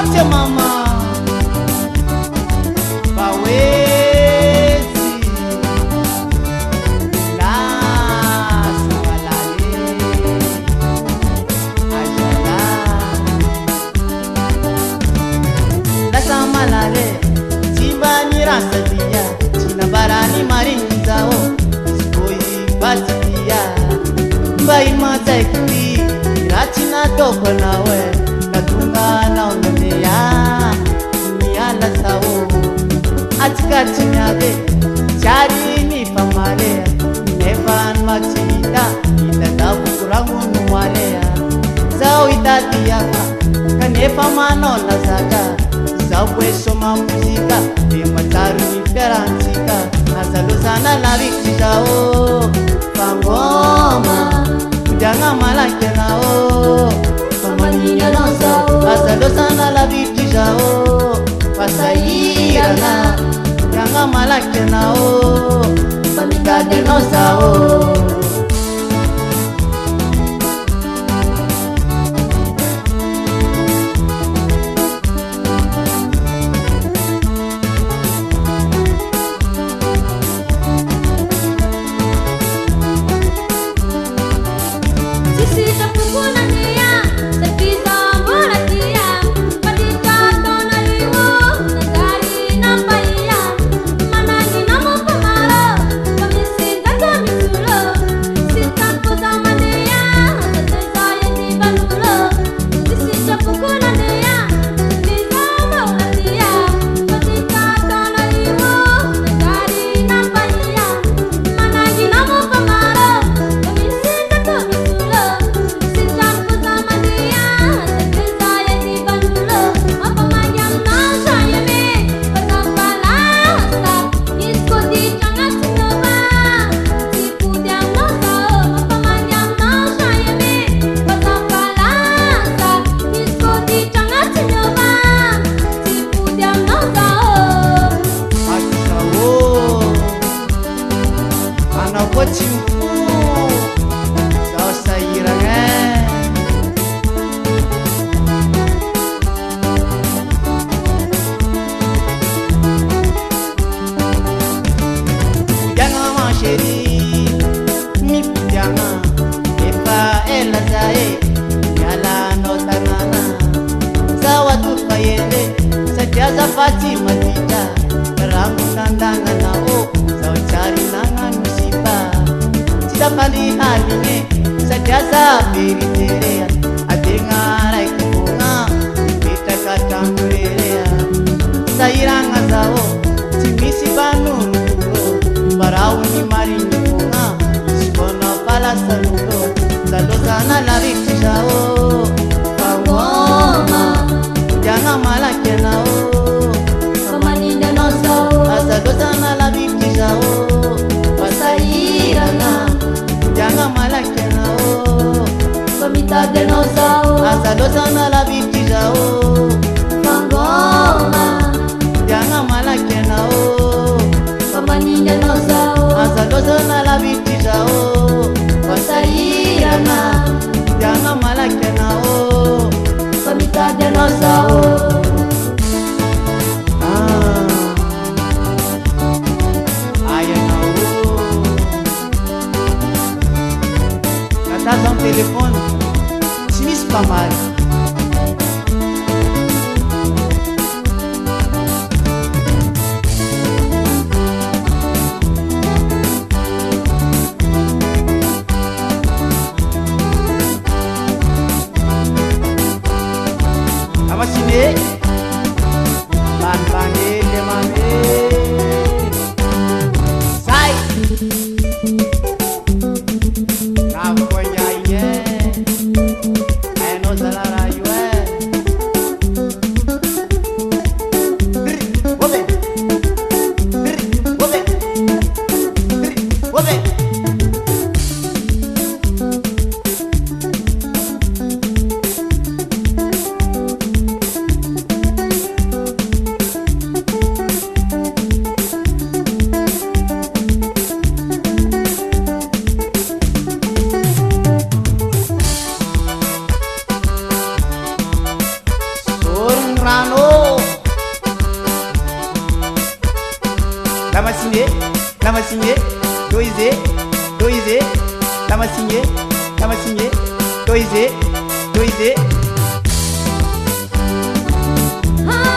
Asante mama bawezi nasa walale ajala nasa malale timbani rasa dia cinabarani maringi zao sikoi batikia mbai matai kuri ratina toko nawe natunga na unea ni ala sao atika tinyabe chari ni famale nevan machita itadabu kurangu nuwalea zao itatia kanefa mano nazaka zao kweso muzika e mataru ni ferantika azalo sana la vikizao pangoma kujanga malake nao Pamanina no sao azalo sana la vikizao pasairana kujanga malake nao Pamikade no sao Fatima tita rangu tandanga nao zao chari nanga nusipa tita pali haline sajaza biriterea adenga raikunga beta katamburea sairanga zao timisi banu barau ni marini kunga sikono pala saludo salozana la vikizao Pangoma janga malake nao Pamanina no sao azalozana la vikizao Pasairana janga malake nao Pamikade no sao azalozana la vikizao Pangoma janga malake nao Pamanina no sao azalozana la vikizao Pasairana janga malake nao Pamikade no sao Kata ang telefon si Miss Pamal apa sini pan-pange lemane sai Salara Lamachine, Lamachine, Doize, Doize, Lamachine, Lamachine, Doize, Doize. Ah